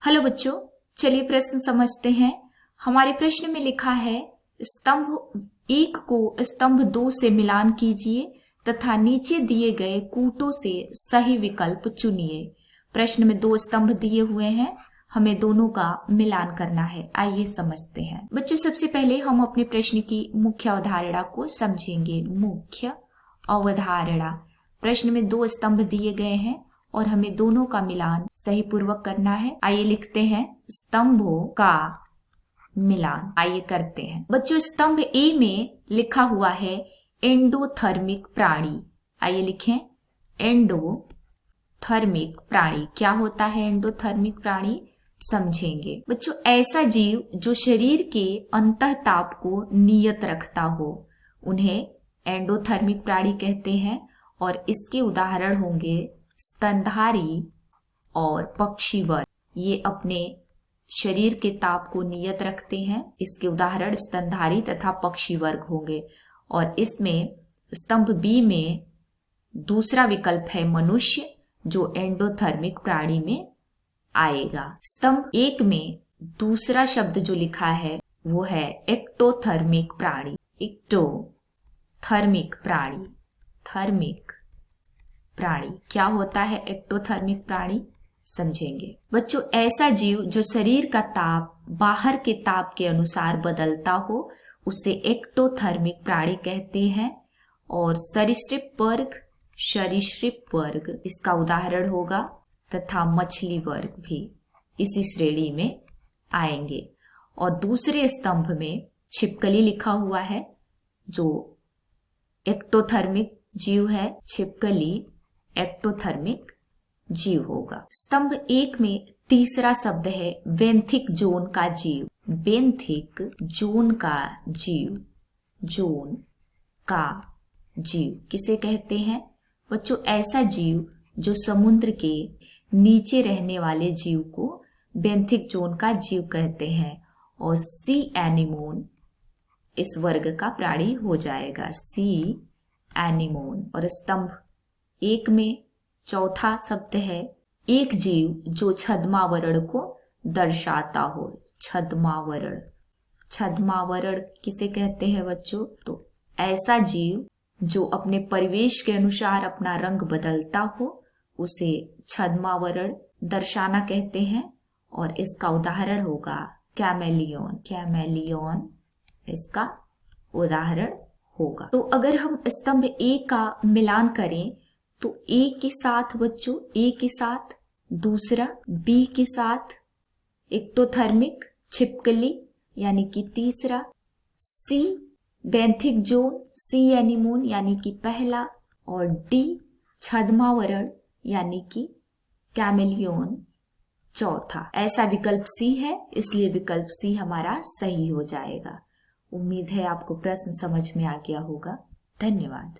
Hello बच्चों, चलिए प्रश्न समझते हैं। हमारे प्रश्न में लिखा है स्तंभ 1 को स्तंभ 2 से मिलान कीजिए तथा नीचे दिए गए कूटों से सही विकल्प चुनिए। प्रश्न में 2 स्तंभ दिए हुए हैं, हमें दोनों का मिलान करना है। आइए समझते हैं। बच्चों, सबसे पहले हम अपने प्रश्न की मुख्य अवधारणा को समझेंगे। मुख्य अवधारणा, प्रश्न में 2 स्तंभ दिए गए हैं और हमें दोनों का मिलान सही पूर्वक करना है। आइए लिखते हैं स्तंभों का मिलान। आइए करते हैं। बच्चों, स्तंभ ए में लिखा हुआ है एंडोथर्मिक प्राणी। आइए लिखें एंडोथर्मिक प्राणी। क्या होता है एंडोथर्मिक प्राणी, समझेंगे। बच्चों, ऐसा जीव जो शरीर के अंतःताप को नियत रखता हो उन्हें एंडोथर्मिक प्राणी कहते हैं और इसके उदाहरण होंगे स्तनधारी और पक्षी वर्ग। ये अपने शरीर के ताप को नियत रखते हैं। इसके उदाहरण स्तनधारी तथा पक्षी वर्ग होंगे। और इसमें स्तंभ बी में दूसरा विकल्प है मनुष्य, जो एंडोथर्मिक प्राणी में आएगा। स्तंभ 1 में दूसरा शब्द जो लिखा है वो है एक्टोथर्मिक प्राणी। एक्टोथर्मिक प्राणी, थर्मिक प्राणी। क्या होता है एक्टोथर्मिक प्राणी, समझेंगे। बच्चों, ऐसा जीव जो शरीर का ताप बाहर के ताप के अनुसार बदलता हो उसे एक्टोथर्मिक प्राणी कहते हैं। और सरीसृप वर्ग इसका उदाहरण होगा तथा मछली वर्ग भी इसी श्रेणी में आएंगे। और दूसरे स्तंभ में छिपकली लिखा हुआ है जो एक्टोथर्मिक जीव है। छिपकली एक्टोथर्मिक जीव होगा। स्तंभ 1 में तीसरा शब्द है बेंथिक जोन का जीव। बेंथिक जोन का जीव, जोन का जीव किसे कहते हैं? बच्चों, ऐसा जीव जो समुद्र के नीचे रहने वाले जीव को बेंथिक जोन का जीव कहते हैं। और सी एनीमोन इस वर्ग का प्राणी हो जाएगा, सी एनीमोन। और स्तंभ 1 में चौथा शब्द है एक जीव जो छद्मावरण को दर्शाता हो। छद्मावरण, छद्मावरण किसे कहते हैं बच्चों? तो ऐसा जीव जो अपने परिवेश के अनुसार अपना रंग बदलता हो उसे छद्मावरण दर्शाना कहते हैं। और इसका उदाहरण होगा कैमेलियन। कैमेलियन इसका उदाहरण होगा। तो अगर हम स्तंभ ए का मिलान करें तो ए के साथ बच्चों, ए के साथ दूसरा, बी के साथ एक्टोथर्मिक छिपकली यानी कि तीसरा, सी बेंथिक जोन, सी एनीमोन यानी कि पहला, और डी छद्मावरण यानी कि कैमेलियन चौथा। ऐसा विकल्प सी है, इसलिए विकल्प सी हमारा सही हो जाएगा। उम्मीद है आपको प्रश्न समझ में आ गया होगा। धन्यवाद।